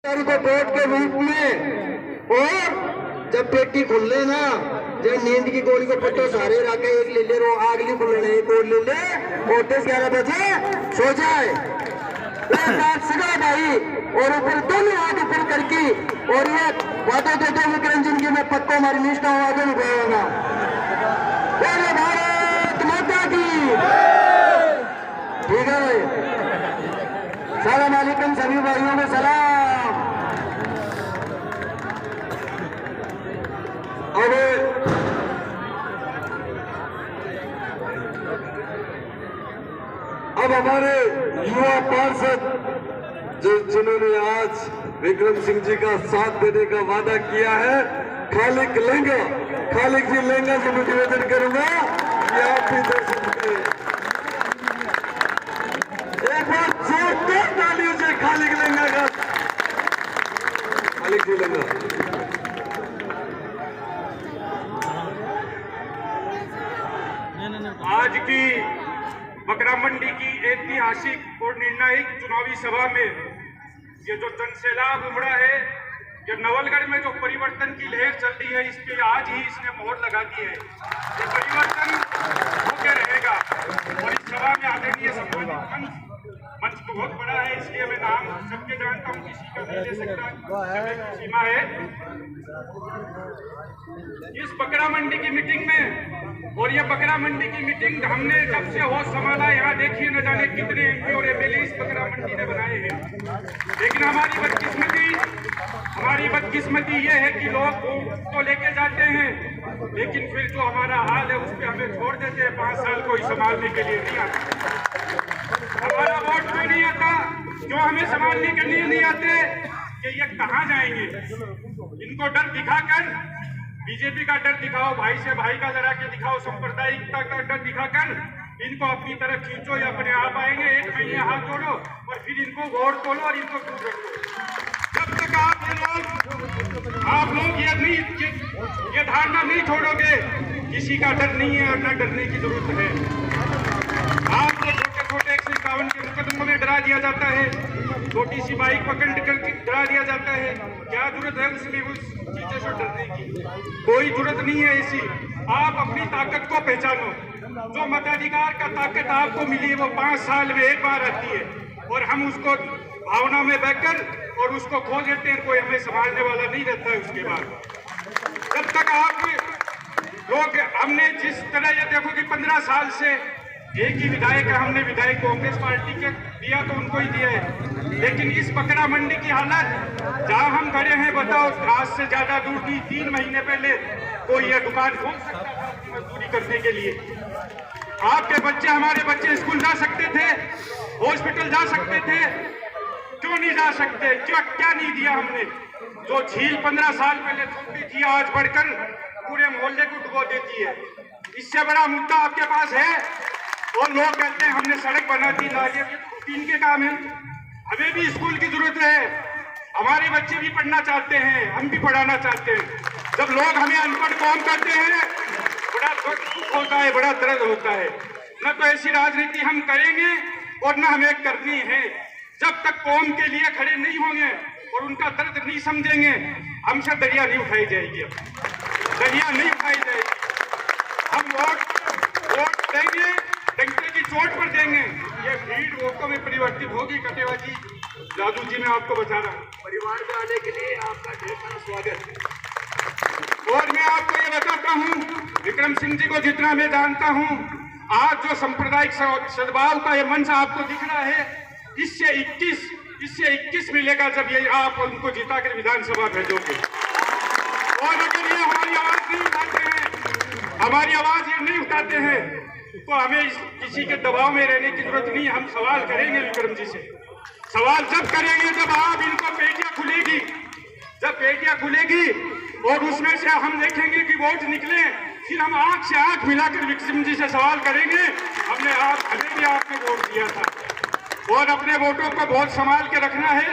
को कोर्ट के रूप में। और जब पेटी खुल ले ना, जब नींद की गोली को पट्टो सारे रखे, एक ले ले रो आगली खुल ले, एक और ले ले, कोटे 11 बजे सो जाए सगा भाई। और ऊपर दोनों हाथ ऊपर करके और ये वादा देते विक्रम जिंदगी में पक्को हमारी निष्ठा आगे नहीं बढ़ेगा। बोले भारत माता की। ठीक है भाई, सलाम अलैकुम सभी भाइयों को सलाम। अब हमारे युवा पार्षद जिन्होंने आज विक्रम सिंह जी का साथ देने का वादा किया है, खालिक जी लेंगा से मैं निवेदन करूंगा कि आप भी दर्शन करें। एक बार जोरदार तालियों से खालिक लेंगा का, खालिक जी लेंगा। आज की बकरा मंडी की ऐतिहासिक और निर्णायक चुनावी सभा में ये जो जनसैलाब उमड़ा है, ये नवलगढ़ में जो परिवर्तन की लहर चल रही है, इस पे आज ही इसने मोहर लगा दी है। ये परिवर्तन होकर रहेगा। और इस सभा में आदरणीय सम्मानित मंच बहुत बड़ा है, इसलिए मैं नाम सबके जानता हूँ, किसी का नहीं ले सकता, सीमा है। इस बकरा मंडी की मीटिंग में, और ये बकरा मंडी की मीटिंग हमने जब से होश संभाला, यहाँ देखिए न जाने कितने एमपी और एमएलए इस बकरा मंडी ने बनाए हैं। लेकिन हमारी बदकिस्मती ये है कि लोग तो लेके जाते हैं, लेकिन फिर जो हमारा हाल है उस पर हमें छोड़ देते हैं। 5 साल कोई संभालने के लिए नहीं आता। हमारा वोट क्यों नहीं आता, क्यों हमें संभालने के लिए नहीं आते कि ये कहाँ जाएंगे। इनको डर दिखाकर, बीजेपी का डर दिखाओ, भाई से भाई का लड़ा के दिखाओ, सांप्रदायिकता का डर दिखाकर इनको अपनी तरफ खींचो, या अपने आप आएंगे। 1 महीने हाथ जोड़ो और फिर इनको वोट तोलो और इनको दूर रखो। जब तक आप लोग ये धारणा नहीं छोड़ोगे, किसी का डर नहीं है और न डरने की जरूरत है। आपको छोटे 151 के मुकदमों में डरा दिया जाता है, छोटी सी बाइक पकड़ कर डरा दिया जाता है। क्या जरूरत है उसमें उस चीजों से डरने की? कोई जरूरत नहीं है ऐसी। आप अपनी ताकत को पहचानो। जो मताधिकार का ताकत आपको मिली है वो 5 साल में एक बार आती है, और हम उसको भावना में बहकर और उसको खो देते हैं। कोई हमें संभालने वाला नहीं रहता है उसके बाद। जब तक आप लोग, हमने जिस तरह ये देखो कि 15 साल से एक ही विधायक है, हमने विधायक कांग्रेस पार्टी के दिया तो उनको ही दिया है। लेकिन इस बकरा मंडी की हालत जहां हम खड़े हैं, बताओ, आज से ज्यादा दूर नहीं, 3 महीने पहले कोई ये दुकान खोल सकता था अपनी मजदूरी करने के लिए। आपके बच्चे, हमारे बच्चे स्कूल जा सकते थे, हॉस्पिटल जा सकते थे, क्यों नहीं जा सकते? क्या नहीं दिया हमने? जो झील 15 साल पहले छोटी थी, आज बढ़कर पूरे मोहल्ले को डुबो देती है। इससे बड़ा मुद्दा आपके पास है? और लोग कहते हैं हमने सड़क बना दी, नालियां, तीन के काम है। हमें भी स्कूल की जरूरत है, हमारे बच्चे भी पढ़ना चाहते हैं, हम भी पढ़ाना चाहते हैं। जब लोग हमें अनपढ़ कौम करते हैं, बड़ा दुख होता है, बड़ा दर्द होता है। न तो ऐसी राजनीति हम करेंगे और न हमें करनी है। जब तक कौम के लिए खड़े नहीं होंगे और उनका दर्द नहीं समझेंगे, हमसे दरिया नहीं उठाई जाएगी, दरिया नहीं उठाई जाएगी। हम वोट देंगे, डंके की चोट पर देंगे। ये भीड़ वोटों में परिवर्तित होगी। कटेवा जी, जादू जी, मैं आपको बता रहा हूँ, परिवार में आने के लिए आपका ढेर सारा स्वागत। और मैं आपको ये बताता हूँ, विक्रम सिंह जी को जितना मैं जानता हूँ, आज जो सांप्रदायिक सद्भाव का ये मंच आपको दिख रहा है, इससे 21 मिलेगा जब ये आप उनको जिताकर विधानसभा भेजोगे। और अगर ये हमारी आवाज नहीं उठाते हैं, हमारी आवाज ये नहीं उठाते हैं, तो हमें किसी के दबाव में रहने की जरूरत नहीं। हम सवाल करेंगे विक्रम जी से। सवाल जब करेंगे जब आप इनको पेटियां खुलेगी, जब पेटियां खुलेगी और उसमें से हम देखेंगे कि वोट निकले, फिर हम आंख से आंख मिलाकर विक्रम जी से सवाल करेंगे, हमें भी आपने वोट दिया था। और अपने वोटों को बहुत संभाल के रखना है।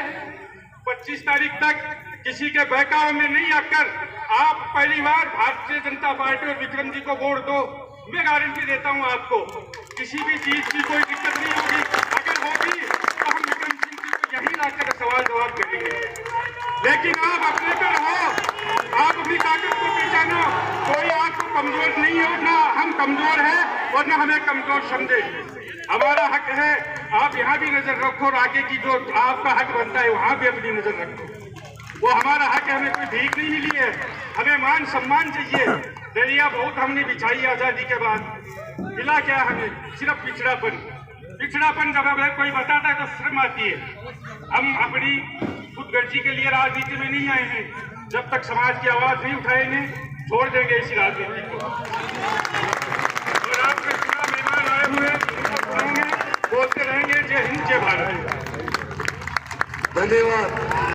25 तारीख तक किसी के बहकावे में नहीं आकर आप पहली बार भारतीय जनता पार्टी और विक्रम जी को वोट दो। मैं गारंटी देता हूं आपको, किसी भी चीज की कोई दिक्कत नहीं होगी। अगर होगी तो हम विक्रम सिंह जी को यही लाकर सवाल जवाब करेंगे। लेकिन आप अपने पे रहो, आप अपनी ताकत को पहचानो। कोई आपको कमजोर नहीं हो, ना हम कमजोर हैं और ना हमें कमजोर समझे। हमारा हक है, आप यहाँ भी नजर रखो और आगे की जो आपका हक बनता है वहाँ भी अपनी नजर रखो। वो हमारा हक है, हमें कोई भीख नहीं मिली है, हमें मान सम्मान चाहिए। दरिया बहुत हमने बिछाई आजादी के बाद, मिला क्या हमें? सिर्फ पिछड़ापन। पिछड़ापन जब हमें कोई बताता है तो शर्म आती है। हम अपनी खुदगर्जी के लिए राजनीति में नहीं आए हैं। जब तक समाज की आवाज नहीं उठाएंगे छोड़ देंगे इसी राजनीति को। और आपके चुनाव मेहमान आए हुए हैं, बोलते रहेंगे जय हिंद जय भारत। धन्यवाद।